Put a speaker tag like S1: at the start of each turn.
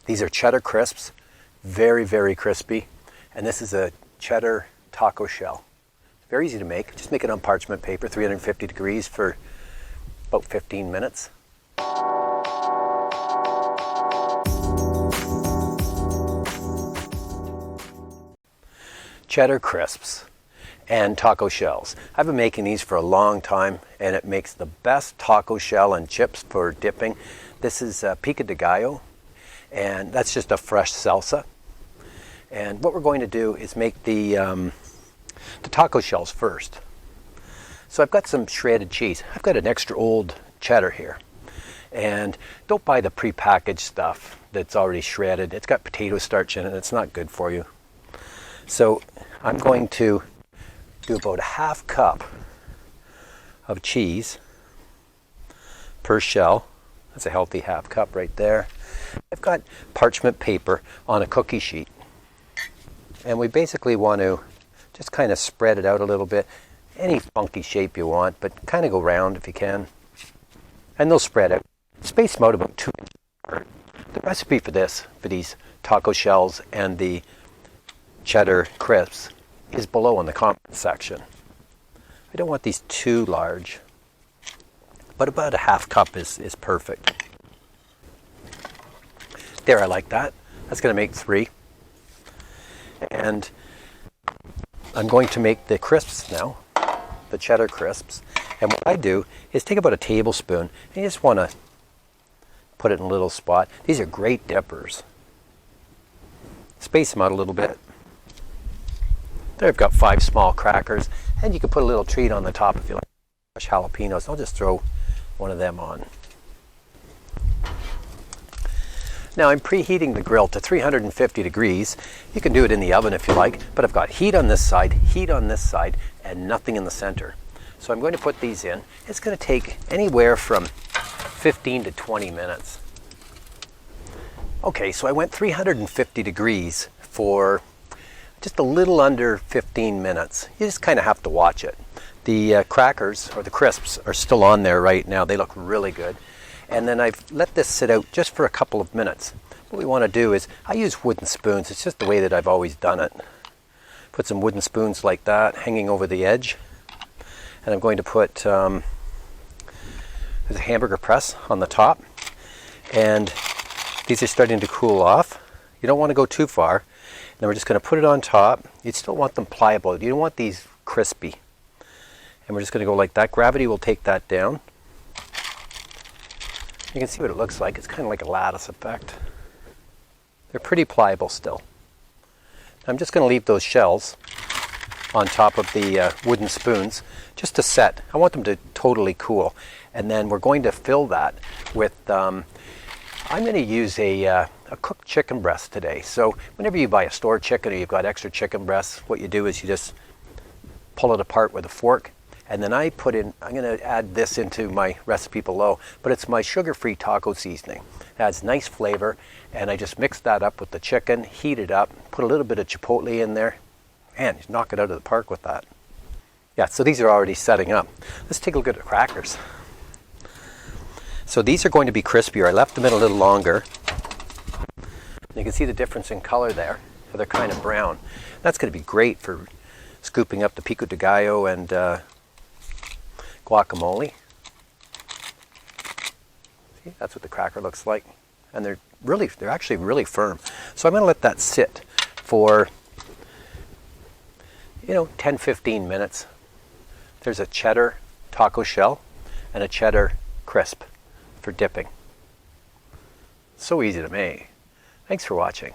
S1: These are cheddar crisps, very, very crispy. And this is a cheddar taco shell. Very easy to make. Just make it on parchment paper, 350 degrees for about 15 minutes. Cheddar crisps and taco shells. I've been making these for a long time, and it makes the best taco shell and chips for dipping. This is pico de gallo, and that's just a fresh salsa. And what we're going to do is make the taco shells first. So I've got some shredded cheese. I've got an extra old cheddar here. And don't buy the prepackaged stuff that's already shredded. It's got potato starch in it. It's not good for you. So I'm going to do about a half cup of cheese per shell. That's a healthy half cup right there. I've got parchment paper on a cookie sheet. And we basically want to just kind of spread it out a little bit. Any funky shape you want, but kind of go round if you can. And they'll spread out. Space them out about 2 inches apart. The recipe for this, for these taco shells and the cheddar crisps, is below in the comment section. I don't want these too large, but about a half cup is perfect. There, I like that. That's going to make 3. And I'm going to make the crisps now, the cheddar crisps. And what I do is take about a tablespoon, and you just want to put it in a little spot. These are great dippers. Space them out a little bit. There I've got 5 small crackers, and you can put a little treat on the top if you like. Fresh jalapenos. I'll just throw one of them on. Now I'm preheating the grill to 350 degrees. You can do it in the oven if you like, but I've got heat on this side, and nothing in the center. So I'm going to put these in. It's going to take anywhere from 15 to 20 minutes. Okay, so I went 350 degrees for just a little under 15 minutes. You just kind of have to watch it. The crackers, or the crisps, are still on there right now. They look really good. And then I've let this sit out just for a couple of minutes. What we want to do is, I use wooden spoons. It's just the way that I've always done it. Put some wooden spoons like that hanging over the edge. And I'm going to put there's a hamburger press on the top. And these are starting to cool off. You don't want to go too far. Then we're just going to put it on top. You still want them pliable. You don't want these crispy. And we're just going to go like that. Gravity will take that down. You can see what it looks like. It's kind of like a lattice effect. They're pretty pliable still. I'm just going to leave those shells on top of the wooden spoons just to set. I want them to totally cool. And then we're going to fill that with, I'm going to use a cooked chicken breast today. So whenever you buy a store chicken or you've got extra chicken breasts, what you do is you just pull it apart with a fork. And then I'm going to add this into my recipe below, but it's my sugar-free taco seasoning. It adds nice flavor, and I just mix that up with the chicken, heat it up, put a little bit of chipotle in there, and just knock it out of the park with that. Yeah, so these are already setting up. Let's take a look at the crackers. So these are going to be crispier. I left them in a little longer. You can see the difference in color there. So they're kind of brown. That's going to be great for scooping up the pico de gallo and guacamole. See, that's what the cracker looks like. And they're actually really firm. So I'm going to let that sit for 10-15 minutes. There's a cheddar taco shell and a cheddar crisp for dipping. So easy to make. Thanks for watching.